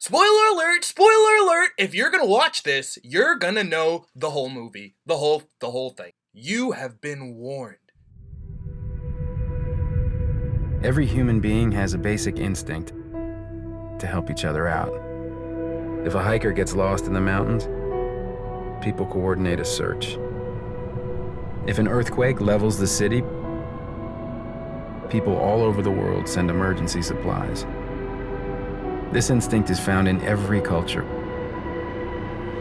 Spoiler alert! Spoiler alert! If you're gonna watch this, you're gonna know the whole movie. The whole thing. You have been warned. Every human being has a basic instinct to help each other out. If a hiker gets lost in the mountains, people coordinate a search. If an earthquake levels the city, people all over the world send emergency supplies. This instinct is found in every culture,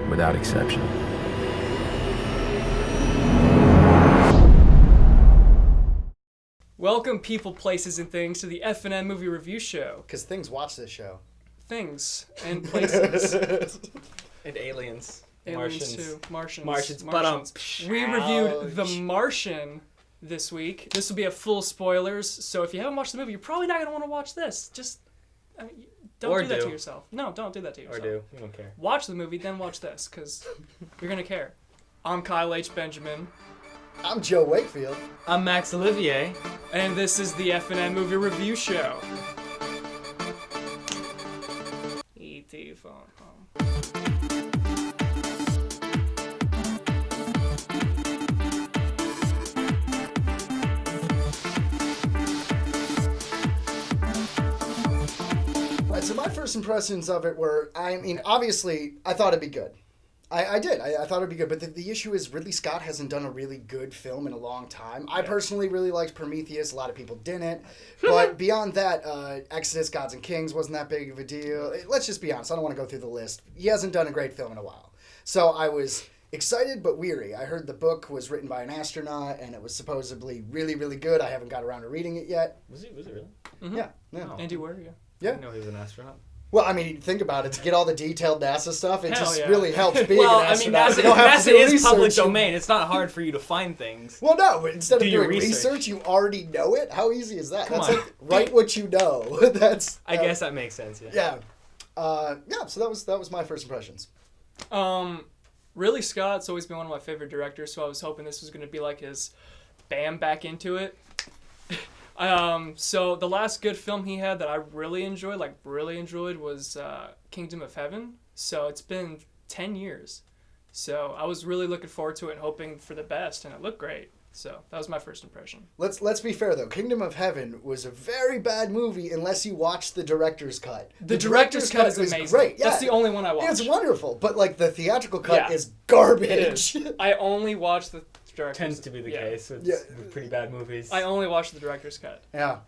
without exception. Welcome, people, places, and things to the F&M Movie Review Show. Because things watch this show. Things and places. And aliens. Aliens too. Martians. But we reviewed The Martian this week. This will be a full spoilers, so if you haven't watched the movie, you're probably not going to want to watch this. Just don't do that to yourself. No, don't do that to yourself. Or do. You don't care. Watch the movie, then watch this, because you're going to care. I'm Kyle H. Benjamin. I'm Joe Wakefield. I'm Max Olivier. And this is the F&M Movie Review Show. E.T. phone home. Right, so my first impressions of it were, obviously, I thought it'd be good. I did. I thought it'd be good. But the issue is Ridley Scott hasn't done a really good film in a long time. I personally really liked Prometheus. A lot of people didn't. But beyond that, Exodus, Gods and Kings wasn't that big of a deal. Let's just be honest. I don't want to go through the list. He hasn't done a great film in a while. So I was excited but weary. I heard the book was written by an astronaut and it was supposedly really, really good. I haven't got around to reading it yet. Was it really? Mm-hmm. Yeah. Oh. Andy Weir, yeah. Yeah. I didn't know he was an astronaut. Well, think about it. To get all the detailed NASA stuff, it really helps being Well, an astronaut. NASA, You don't have to do is public research. domain. It's not hard for you to find things. Well, no, but instead of Do your doing research. research, you already know it. How easy is that? Come That's on. like write what you know. That's. I guess that makes sense, yeah. Yeah. So that was my first impressions. Ridley Scott's always been one of my favorite directors, so I was hoping this was going to be like his bam back into it. So the last good film he had that I really enjoyed, was Kingdom of Heaven. So it's been 10 years. So I was really looking forward to it and hoping for the best, and it looked great. So that was my first impression. Let's be fair though. Kingdom of Heaven was a very bad movie unless you watched the director's cut. The director's cut is amazing. Great. Yeah. That's the only one I watched. It's wonderful, but like the theatrical cut Yeah. is garbage. It is. I only watched the director's. Tends to be the case with pretty bad movies. I only watched the director's cut. Yeah.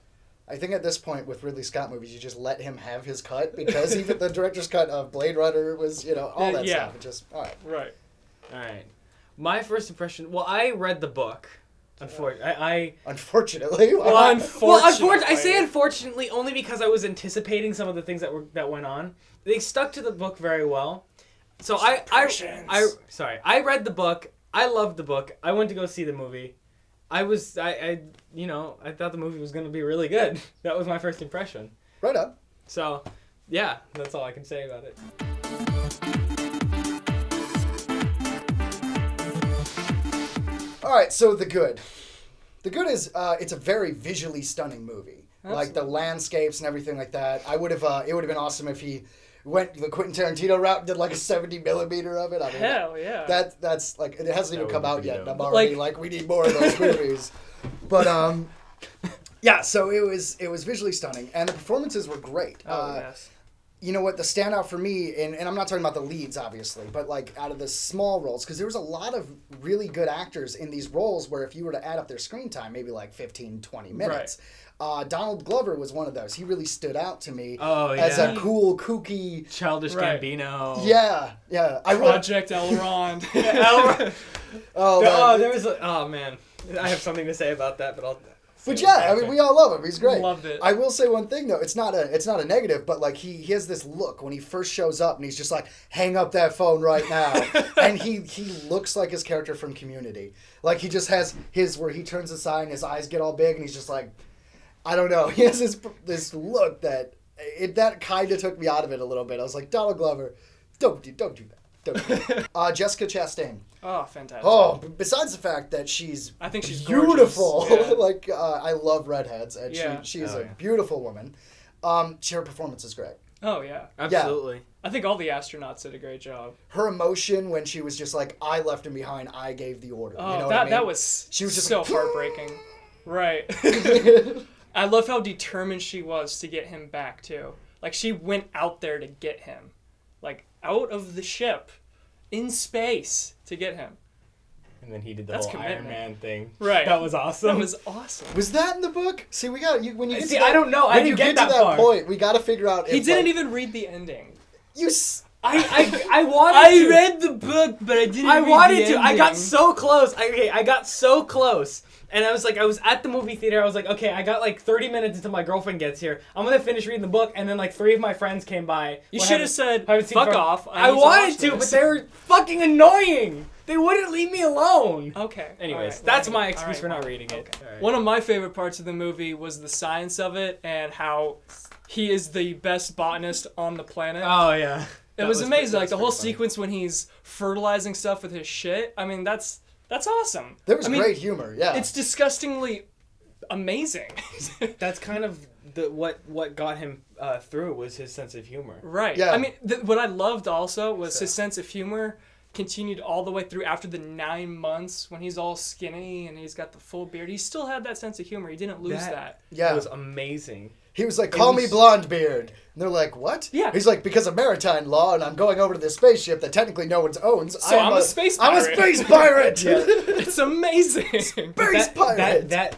I think at this point with Ridley Scott movies, you just let him have his cut because even the director's cut of Blade Runner was, all that stuff. It just, all right. Right. All right. My first impression, I read the book. Unfortunately. I say unfortunately only because I was anticipating some of the things that went on. They stuck to the book very well. So I read the book. I loved the book. I went to go see the movie. I thought the movie was going to be really good. That was my first impression. Right on. So, yeah, that's all I can say about it. All right, so The Good. The Good is, it's a very visually stunning movie. Absolutely. Like the landscapes and everything like that. It would have been awesome if he went the Quentin Tarantino route and did like a 70 millimeter of it. Hell yeah. That's like, it hasn't even come out yet. And I'm But, already like, we need more of those movies. But, yeah, so it was visually stunning. And the performances were great. Yes. You know what, the standout for me, and I'm not talking about the leads, obviously, but like out of the small roles, because there was a lot of really good actors in these roles where if you were to add up their screen time, maybe like 15, 20 minutes. Right. Donald Glover was one of those. He really stood out to me as a cool, kooky... Childish Gambino. Yeah. Project Elrond. Man. I have something to say about that, but I'll... But yeah, we all love him. He's great. Loved it. I will say one thing though. It's not a negative, but like he has this look when he first shows up, and he's just like, "Hang up that phone right now," and he looks like his character from Community. Like he just has his where he turns aside and his eyes get all big, and he's just like, I don't know. He has this look that kind of took me out of it a little bit. I was like, Donald Glover, don't do that. Jessica Chastain. Oh, fantastic. Oh, besides the fact that I think she's beautiful. Yeah. I love redheads, and she's a beautiful woman. Her performance is great. Oh yeah. Absolutely. I think all the astronauts did a great job. Her emotion when she was just like, I left him behind, I gave the order. Oh, you know that what I mean? that was She was just so like, heartbreaking. Right. I love how determined she was to get him back too. Like she went out there to get him, like out of the ship, in space to get him. And then he did the That's whole commitment. Iron Man thing. Right. That was awesome. That was awesome. Was that in the book? See, we got you when you get See, to that, I don't know. I when didn't you get get to that that far. point, we got to figure out. He if, didn't like, even read the ending. I wanted to. read the book, but I didn't. I wanted to. I got so close. I got so close. And I was at the movie theater. I was like, okay, I got like 30 minutes until my girlfriend gets here. I'm going to finish reading the book. And then like 3 of my friends came by. You should have said, haven't seen fuck from- off. I wanted to, but they were fucking annoying. They wouldn't leave me alone. Okay. Anyways, all right, that's well, my all excuse right, for not well, reading it. okay. All right. One of my favorite parts of the movie was the science of it and how he is the best botanist on the planet. Oh, yeah. It was amazing. Like the whole sequence when he's fertilizing stuff with his shit. I mean, that's awesome. There was I mean, great humor. Yeah. It's disgustingly amazing. That's kind of what got him through was his sense of humor. Right. Yeah. I mean, what I loved also was his sense of humor continued all the way through after the 9 months when he's all skinny and he's got the full beard. He still had that sense of humor. He didn't lose that. Yeah. It was amazing. He was like, call me Blondebeard. And they're like, what? Yeah. He's like, because of maritime law, and I'm going over to this spaceship that technically no one owns. So I'm a space pirate. I'm a space pirate. It's amazing. Space pirate.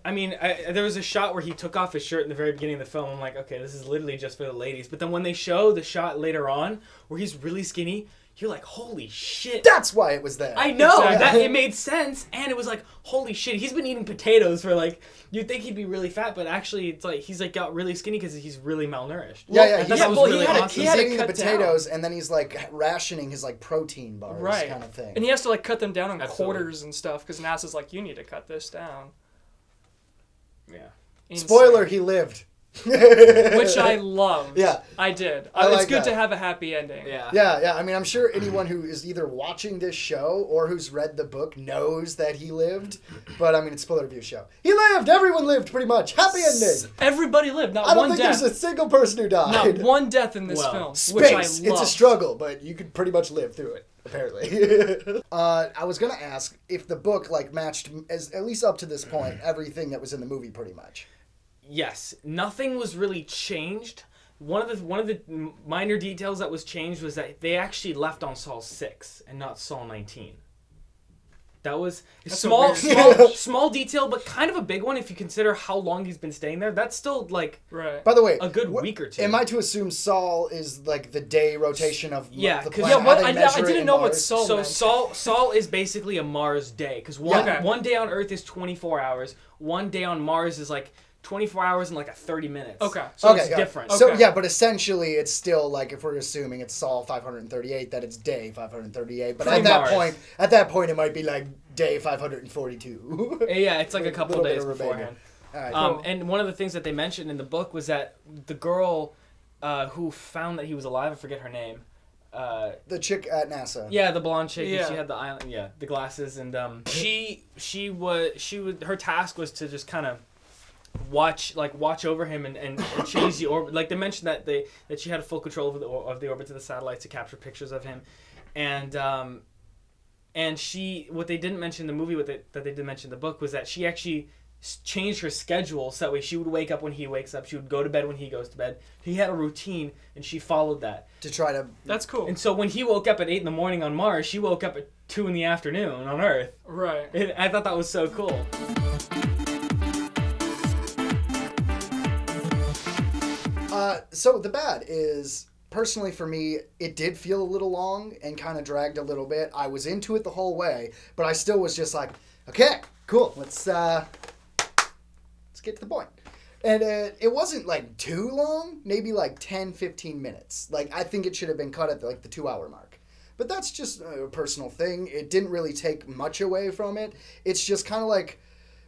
I mean, there was a shot where he took off his shirt in the very beginning of the film. I'm like, okay, this is literally just for the ladies. But then when they show the shot later on where he's really skinny, you're like, holy shit. That's why it was there. I know. Exactly. That it made sense. And it was like, holy shit. He's been eating potatoes for like, you'd think he'd be really fat, but actually it's like, he's like got really skinny because he's really malnourished. Yeah, I thought that was really awesome. he He's had to eating the cut potatoes, and then he's like rationing his like protein bars, Right. kind of thing. And he has to like cut them down in Absolutely. quarters and stuff because NASA's like, you need to cut this down. Yeah. Insane. Spoiler: he lived. Which I loved. Yeah. I did. I It's like good that. to have a happy ending. Yeah. Yeah. I mean, I'm sure anyone who is either watching this show or who's read the book knows that he lived. But I mean, it's a spoiler review show. He lived. Everyone lived, pretty much. Happy ending. Everybody lived. Not I don't one think death. there's a single person who died. Not one death in this Well, film, Space. which I It's a loved. struggle, but you could pretty much live through it. Apparently. I was gonna ask if the book like matched, as at least up to this point, everything that was in the movie, pretty much. Yes, nothing was really changed. One of the minor details that was changed was that they actually left on Saul 6 and not Saul 19. That was a small detail, but kind of a big one if you consider how long he's been staying there. That's still like Right. By the way, a good week or two. Am I to assume Saul is like the day rotation of Yeah, the 'cause- planet? Yeah, what How they I measure it didn't in know what Mars? Saul So meant. Saul is basically a Mars day because Yeah. one day on Earth is 24 hours. One day on Mars is like 24 hours and like a 30 minutes. Okay. So Okay, it's yeah. different. So Okay. yeah, but essentially it's still like if we're assuming it's Saul 538, that it's day 538. But Pretty at that point, it might be like day 542. Yeah, it's like a couple Little bit days of remainder. beforehand. All right. Cool. And one of the things that they mentioned in the book was that the girl who found that he was alive, I forget her name. The chick at NASA. Yeah, the blonde chick. Yeah. And she had the island. Yeah, the glasses, and she would her task was to just kind of watch over him and change the orbit. Like they mentioned that she had full control of the orbits of the satellites to capture pictures of him, and she what they didn't mention in the movie that they did mention in the book was that she actually changed her schedule so that way she would wake up when he wakes up, she would go to bed when he goes to bed. He had a routine and she followed that. To try to. That's cool. And so when he woke up at 8 a.m. on Mars, she woke up at 2 p.m. on Earth. Right. And I thought that was so cool. So the bad is, personally for me, it did feel a little long and kind of dragged a little bit. I was into it the whole way, but I still was just like, okay, cool, let's get to the point. And it wasn't like too long, maybe like 10, 15 minutes. Like I think it should have been cut at like the 2-hour mark. But that's just a personal thing. It didn't really take much away from it. It's just kind of like,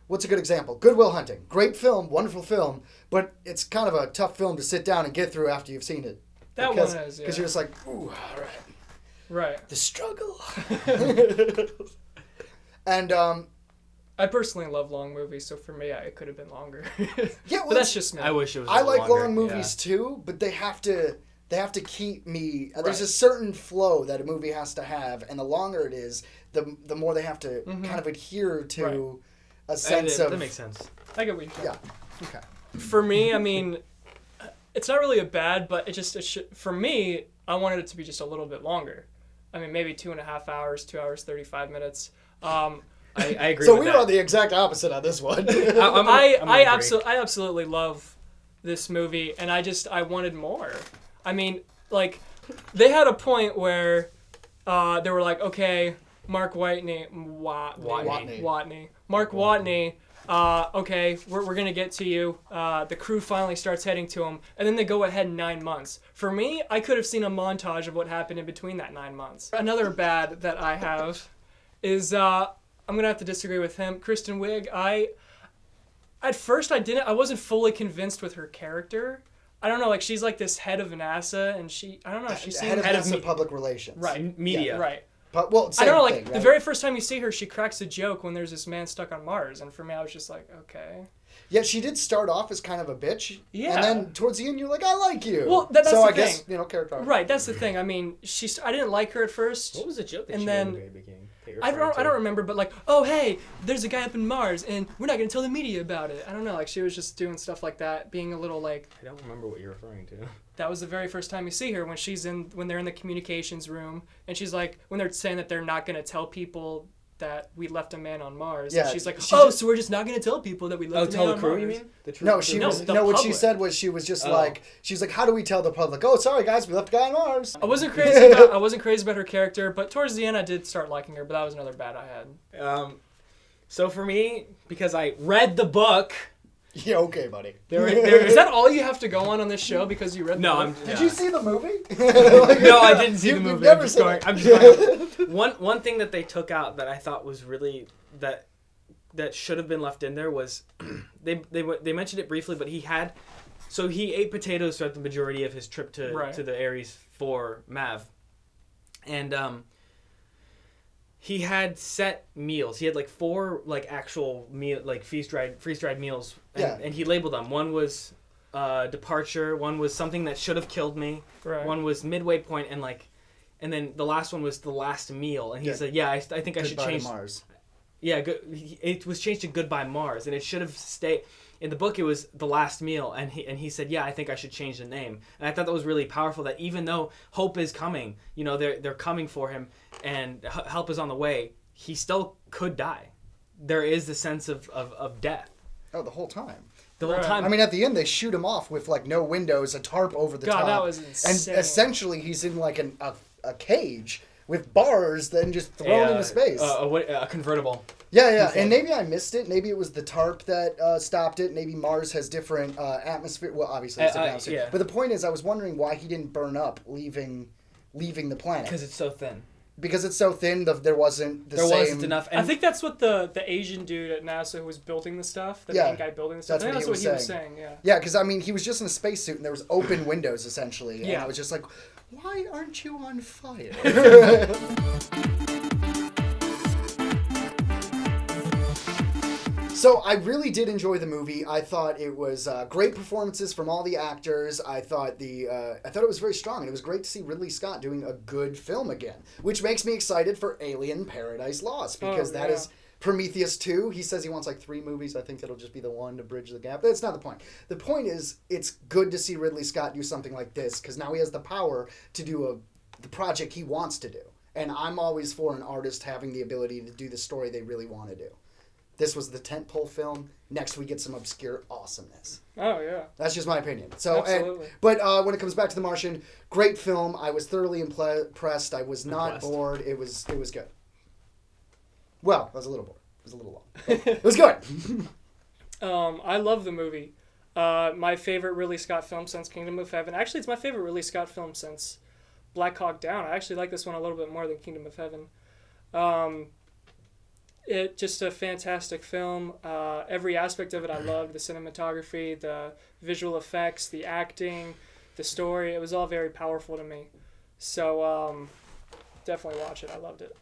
what's a good example? Good Will Hunting. Great film, wonderful film, but it's kind of a tough film to sit down and get through after you've seen it. That one is, yeah. Because you're just like, ooh, all right. Right. The struggle. And I personally love long movies, so for me, it could have been longer. Yeah, well, but that's just me. I wish it was. I like longer, long movies too, but they have to keep me. There's a certain flow that a movie has to have, and the longer it is, the more they have to kind of adhere to a sense of. That makes sense. I get what you're saying. Yeah. Okay. For me, I mean, it's not really a bad, but for me, I wanted it to be just a little bit longer. I mean, maybe 2.5 hours, 2 hours, 35 minutes. I agree So with we that. were on the exact opposite on this one. I absolutely love this movie, and I wanted more. I mean, like, they had a point where they were like, okay, Mark Watney. Mark Watney. Okay, we're gonna get to you. The crew finally starts heading to him, and then they go ahead 9 months. For me, I could have seen a montage of what happened in between that 9 months. Another bad that I have is I'm gonna have to disagree with him. Kristen Wiig. At first I wasn't fully convinced with her character. I don't know, like she's like this head of NASA, and I don't know, she seems head of NASA public relations. right, Media. yeah, right. But, well, I don't know, like thing, right? the very first time you see her, she cracks a joke when there's this man stuck on Mars, and for me, I was just like, okay. Yeah, she did start off as kind of a bitch. Yeah. And then towards the end, you're like, I like you. Well, that's so the I thing. guess, character. Right, that's the thing. I mean, I didn't like her at first. What was the joke that And she then- made in the very beginning? that you're I referring to? don't remember, but like, oh hey, there's a guy up in Mars, and we're not gonna tell the media about it. I don't know, like she was just doing stuff like that, being a little like. I don't remember what you're referring to. That was the very first time you see her when they're in the communications room, and she's like, when they're saying that they're not gonna tell people that we left a man on Mars. Yeah, And she's like, she oh, just- so we're just not gonna tell people that we left a man tell the on crew, Mars. you mean? The true, No, the she No, was. the No, what she public. said was she was just Oh. like, she's like, how do we tell the public? Oh, sorry guys, we left a guy on Mars. I wasn't crazy about her character, but towards the end I did start liking her. But that was another bad I had. So for me, because I read the book, Yeah, okay, buddy. Is that all you have to go on this show because you read? no, the I'm. book? Did you see the movie? No, I didn't see the You've movie. never I'm just seen going. it. I'm just going. One thing that they took out that I thought was really that should have been left in there was they mentioned it briefly, but he ate potatoes throughout the majority of his trip to the Ares 4 Mav, and he had set meals. He had like 4 like actual meal like freeze dried meals, and he labeled them. One was departure. One was something that should have killed me. Right. One was midway point, and then the last one was the last meal. And he said, "Yeah, I think I should Goodbye change." to Mars. Yeah, it was changed to Goodbye Mars, and it should have stayed. In the book, it was the last meal, and he said, "Yeah, I think I should change the name." And I thought that was really powerful. That even though hope is coming, they're coming for him, and help is on the way, he still could die. There is the sense of death. Oh, the whole time. The whole Right. time. I mean, at the end, they shoot him off with like no windows, a tarp over the God, top. that was insane. And essentially, he's in like a cage with bars, then just thrown into space. A convertible. Yeah. And maybe I missed it. Maybe it was the tarp that stopped it. Maybe Mars has different atmosphere. Well, obviously, it's different atmosphere. yeah. But the point is, I was wondering why he didn't burn up, leaving the planet. Because it's so thin. Because it's so thin, there wasn't the same... wasn't enough. I think that's what the Asian dude at NASA who was building the stuff, the main guy building the stuff. That's I think what that's he what was he was saying. Yeah. Yeah, because I mean, he was just in a spacesuit and there was open windows essentially, and Yeah. I was just like, why aren't you on fire? So I really did enjoy the movie. I thought it was great performances from all the actors. I thought it was very strong, and it was great to see Ridley Scott doing a good film again, which makes me excited for Alien: Paradise Lost because that is Prometheus 2. He says he wants like 3 movies. I think it'll just be the one to bridge the gap. That's not the point. The point is, it's good to see Ridley Scott do something like this because now he has the power to do the project he wants to do. And I'm always for an artist having the ability to do the story they really want to do. This was the tentpole film. Next, we get some obscure awesomeness. Oh yeah. That's just my opinion. So, Absolutely. But when it comes back to The Martian, great film. I was thoroughly impressed. I was not bored. It was good. Well, I was a little bored. It was a little long. It was good. I love the movie. My favorite Ridley Scott film since Kingdom of Heaven. Actually, it's my favorite Ridley Scott film since Black Hawk Down. I actually like this one a little bit more than Kingdom of Heaven. It just a fantastic film. Every aspect of it I loved. The cinematography, the visual effects, the acting, the story. It was all very powerful to me. So definitely watch it. I loved it.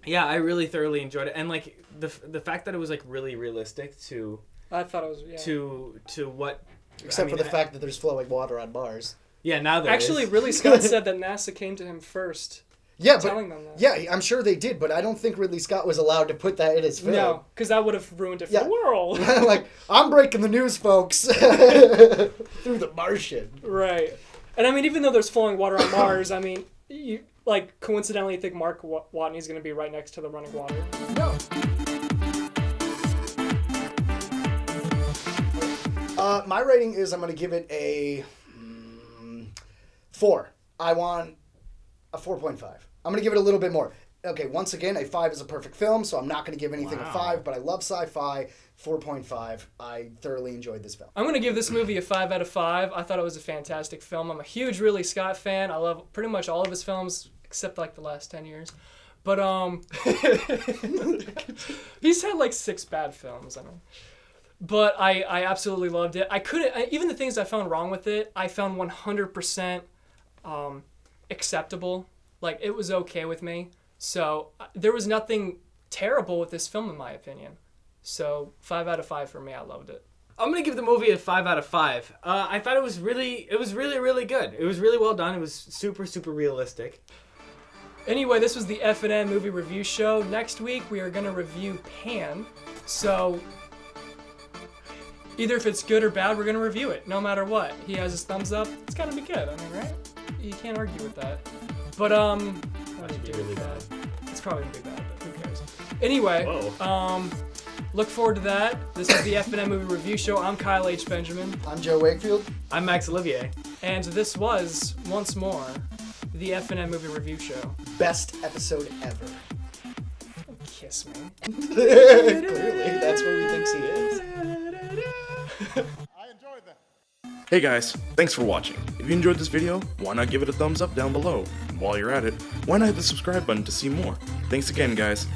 Yeah, I really thoroughly enjoyed it, and like the fact that it was like really realistic to I thought it was to what. Except for the fact that there's flowing water on Mars. Yeah, now there Actually, is. Ridley Scott said that NASA came to him first. Yeah, telling them that. Yeah, I'm sure they did, but I don't think Ridley Scott was allowed to put that in his film. No, because that would have ruined it for the world. Like, I'm breaking the news, folks, through the Martian. Right. And I mean, even though there's flowing water on Mars, I mean, you like coincidentally think Mark Watney's going to be right next to the running water. No. My rating is I'm going to give it a 4. I want a 4.5. I'm going to give it a little bit more. Okay, once again, a 5 is a perfect film, so I'm not going to give anything a 5, but I love sci-fi. 4.5. I thoroughly enjoyed this film. I'm going to give this movie a 5 out of 5. I thought it was a fantastic film. I'm a huge Ridley Scott fan. I love pretty much all of his films, except like the last 10 years. But he's had like 6 bad films. I mean. But I absolutely loved it. I couldn't, even the things I found wrong with it, I found 100% acceptable. Like, it was okay with me. So there was nothing terrible with this film, in my opinion. So 5 out of 5 for me. I loved it. I'm gonna give the movie a 5 out of 5. I thought it was really good. It was really well done. It was super realistic. Anyway, this was the F&M Movie Review Show. Next week, we are going to review Pan. So either if it's good or bad, we're going to review it, no matter what. He has his thumbs up. It's got to be good. I mean, right? You can't argue with that. But, what did you do with that? It's probably going to be bad, but who cares? Anyway, look forward to that. This is the F&M Movie Review Show. I'm Kyle H. Benjamin. I'm Joe Wakefield. I'm Max Olivier. And this was, once more, the F&M Movie Review Show. Best episode ever. Kiss me. Clearly, that's what we think he is. I enjoyed that. Hey guys, thanks for watching. If you enjoyed this video, why not give it a thumbs up down below? And while you're at it, why not hit the subscribe button to see more? Thanks again, guys.